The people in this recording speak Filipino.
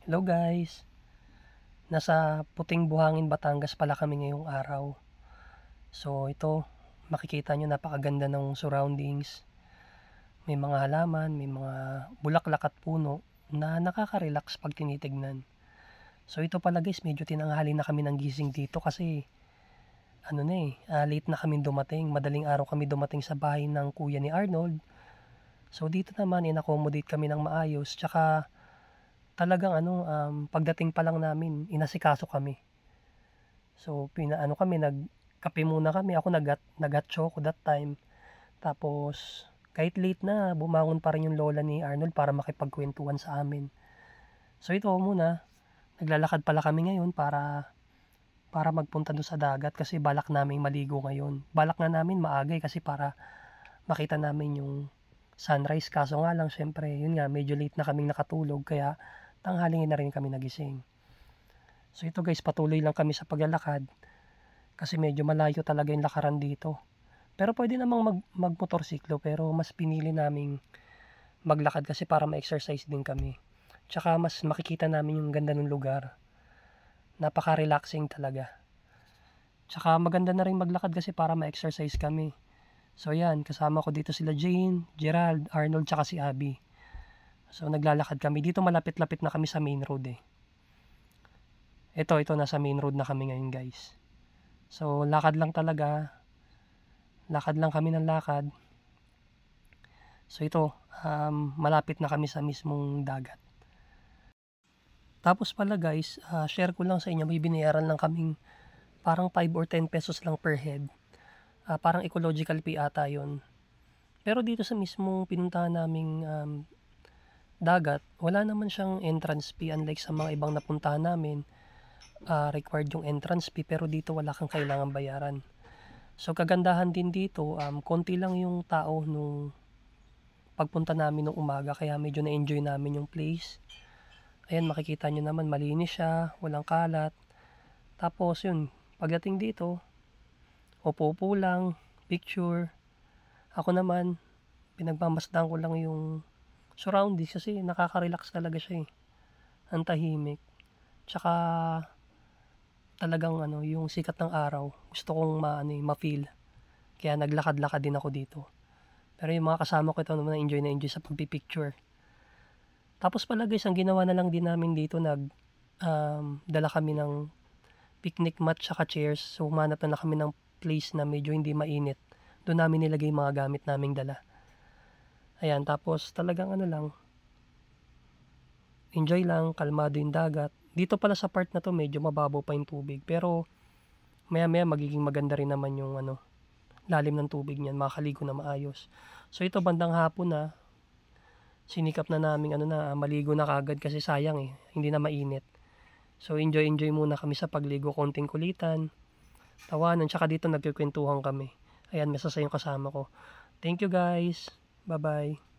Hello guys, nasa Puting Buhangin, Batangas pala kami ngayong araw. So ito, makikita nyo napakaganda ng surroundings. May mga halaman, may mga bulaklak at puno na nakaka-relax pag tinitignan. So ito pala guys, medyo tinanghali na kami ng gising dito kasi late na kami dumating. Madaling araw kami dumating sa bahay ng kuya ni Arnold. So dito naman in-accommodate kami ng maayos, tsaka talagang pagdating pa lang namin inasikaso kami. So nagkape muna kami, ako nag-hot choco that time. Tapos kahit late na, bumangon pa rin yung lola ni Arnold para makipagkwentuhan sa amin. So ito muna, naglalakad pala kami ngayon para magpunta doon sa dagat kasi balak namin maligo ngayon. Balak na namin maagay kasi para makita namin yung sunrise, kaso nga lang syempre yun nga, medyo late na kaming nakatulog kaya tanghali na rin kami nagising. So ito guys, patuloy lang kami sa paglalakad kasi medyo malayo talaga yung lakaran dito. Pero pwede namang magmotorsiklo, pero mas pinili naming maglakad kasi para ma-exercise din kami. Tsaka mas makikita namin yung ganda ng lugar. Napaka-relaxing talaga. Tsaka maganda na rin maglakad kasi para ma-exercise kami. So yan, kasama ko dito sila Jane, Gerald, Arnold, tsaka si Abby. So naglalakad kami. Dito malapit-lapit na kami sa main road eh. Ito, nasa main road na kami ngayon guys. So lakad lang talaga. Lakad lang kami ng lakad. So ito, malapit na kami sa mismong dagat. Tapos pala guys, share ko lang sa inyo, may binayaran lang kaming parang 5 or 10 pesos lang per head. Parang ecological fee ata yun. Pero dito sa mismong pinuntahan naming dagat, wala naman siyang entrance fee, unlike sa mga ibang napuntahan namin. Required yung entrance fee, pero dito wala kang kailangan bayaran. So kagandahan din dito, konti lang yung tao nung pagpunta namin nung umaga, kaya medyo na-enjoy namin yung place. Ayan, makikita nyo naman, malinis siya, walang kalat. Tapos yun, pagdating dito, upo-upo lang, picture. Ako naman, pinagmamasdan ko lang yung surroundings kasi nakaka-relax talaga siya eh. Ang tahimik. Tsaka talagang yung sikat ng araw, gusto kong ma-feel. Kaya naglakad-lakad din ako dito. Pero yung mga kasama ko ito naman na enjoy sa pagpipicture. Tapos pala guys, ang ginawa na lang din namin dito, dala kami ng picnic mat saka chairs. So humanap na kami ng place na medyo hindi mainit. Doon namin nilagay mga gamit naming dala. Ayan, tapos talagang enjoy lang, kalmado yung dagat. Dito pala sa part na to medyo mababaw pa yung tubig. Pero maya maya magiging maganda rin naman yung lalim ng tubig niyan, makakaligo na maayos. So ito bandang hapon na, sinikap na namin maligo na kagad kasi sayang eh, hindi na mainit. So enjoy muna kami sa pagligo, konting kulitan, tawanan, tsaka dito nagkukwentuhan kami. Ayan, may sasayang kasama ko. Thank you guys, bye bye.